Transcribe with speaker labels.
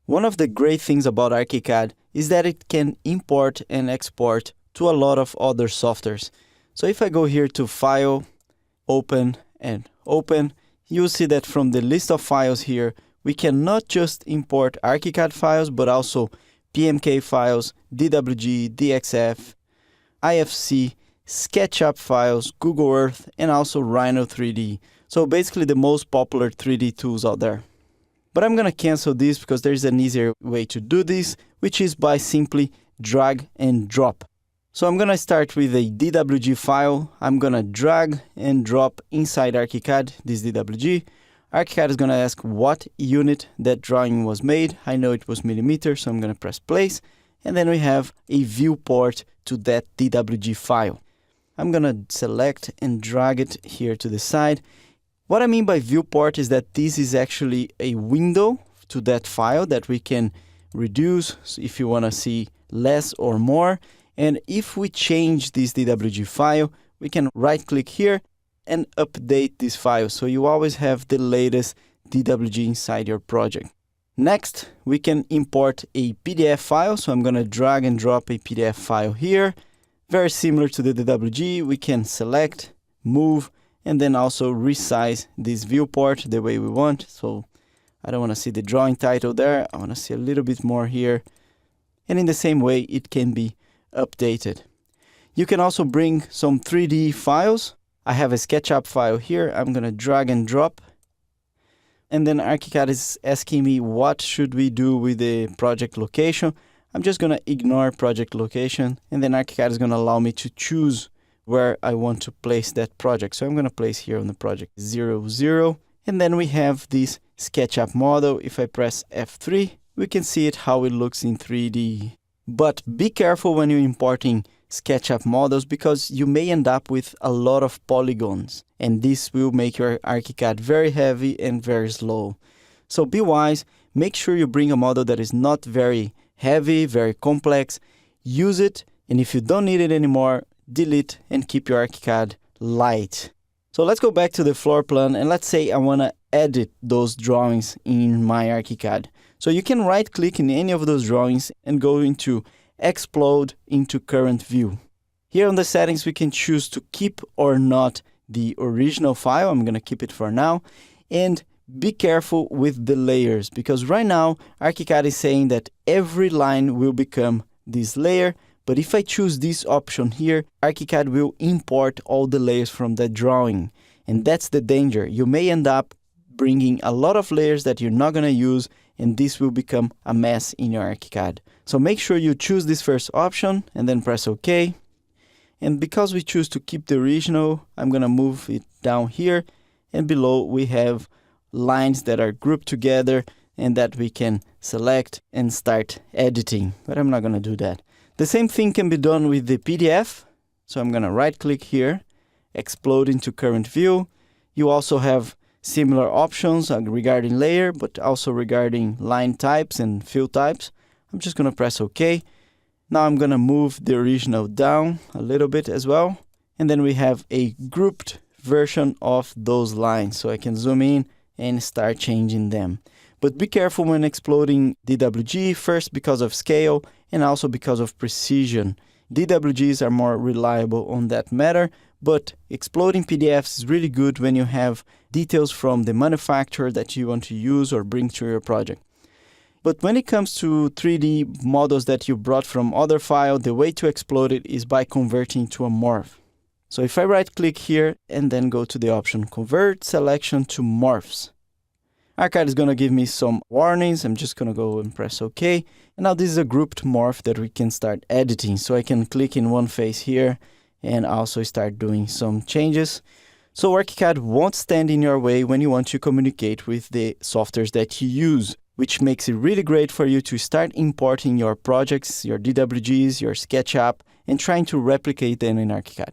Speaker 1: One of the great things about ArchiCad is that it can import and export to a lot of other softwares. So if I go here to File, Open, and Open, you'll see that from the list of files here, we can not just import ArchiCad files, but also PMK files, DWG, DXF, IFC, SketchUp files, Google Earth, and also Rhino 3D. So basically the most popular 3D tools out there. But I'm going to cancel this because there's an easier way to do this, which is by simply drag and drop. So I'm going to start with a DWG file. I'm going to drag and drop inside ArchiCad, this DWG. ArchiCad is going to ask what unit that drawing was made. I know it was millimeter, so I'm going to press place. And then we have a viewport to that DWG file. I'm going to select and drag it here to the side. What I mean by viewport is that this is actually a window to that file that we can reduce if you want to see less or more. And if we change this DWG file, we can right-click here and update this file. So you always have the latest DWG inside your project. Next, we can import a PDF file. So I'm going to drag and drop a PDF file here. Very similar to the DWG, we can select, move, and then also resize this viewport the way we want. So I don't want to see the drawing title there. I want to see a little bit more here. And in the same way, it can be updated. You can also bring some 3D files. I have a SketchUp file here. I'm going to drag and drop. And then ArchiCad is asking me what should we do with the project location. I'm just going to ignore project location. And then ArchiCad is going to allow me to choose where I want to place that project. So I'm going to place here on the project 0, 0. And then we have this SketchUp model. If I press F3, we can see it how it looks in 3D. But be careful when you're importing SketchUp models because you may end up with a lot of polygons. And this will make your ArchiCad very heavy and very slow. So be wise. Make sure you bring a model that is not very heavy, very complex. Use it. And if you don't need it anymore, delete and keep your ArchiCad light. So let's go back to the floor plan and let's say I want to edit those drawings in my ArchiCad. So you can right click in any of those drawings and go into Explode into Current View. Here on the settings we can choose to keep or not the original file. I'm going to keep it for now. And be careful with the layers because right now ArchiCad is saying that every line will become this layer. But if I choose this option here, ArchiCad will import all the layers from that drawing. And that's the danger. You may end up bringing a lot of layers that you're not going to use, and this will become a mess in your ArchiCad. So make sure you choose this first option and then press OK. And because we choose to keep the original, I'm going to move it down here. And below we have lines that are grouped together and that we can select and start editing. But I'm not going to do that. The same thing can be done with the PDF. So I'm going to right click here, explode into current view. You also have similar options regarding layer, but also regarding line types and fill types. I'm just going to press OK. Now I'm going to move the original down a little bit as well. And then we have a grouped version of those lines. So I can zoom in and start changing them. But be careful when exploding DWG, first because of scale and also because of precision. DWGs are more reliable on that matter, but exploding PDFs is really good when you have details from the manufacturer that you want to use or bring to your project. But when it comes to 3D models that you brought from other files, the way to explode it is by converting to a morph. So if I right click here and then go to the option Convert Selection to Morphs, ArchiCad is going to give me some warnings. I'm just going to go and press OK. And now this is a grouped morph that we can start editing. So I can click in one face here and also start doing some changes. So ArchiCad won't stand in your way when you want to communicate with the softwares that you use, which makes it really great for you to start importing your projects, your DWGs, your SketchUp, and trying to replicate them in ArchiCad.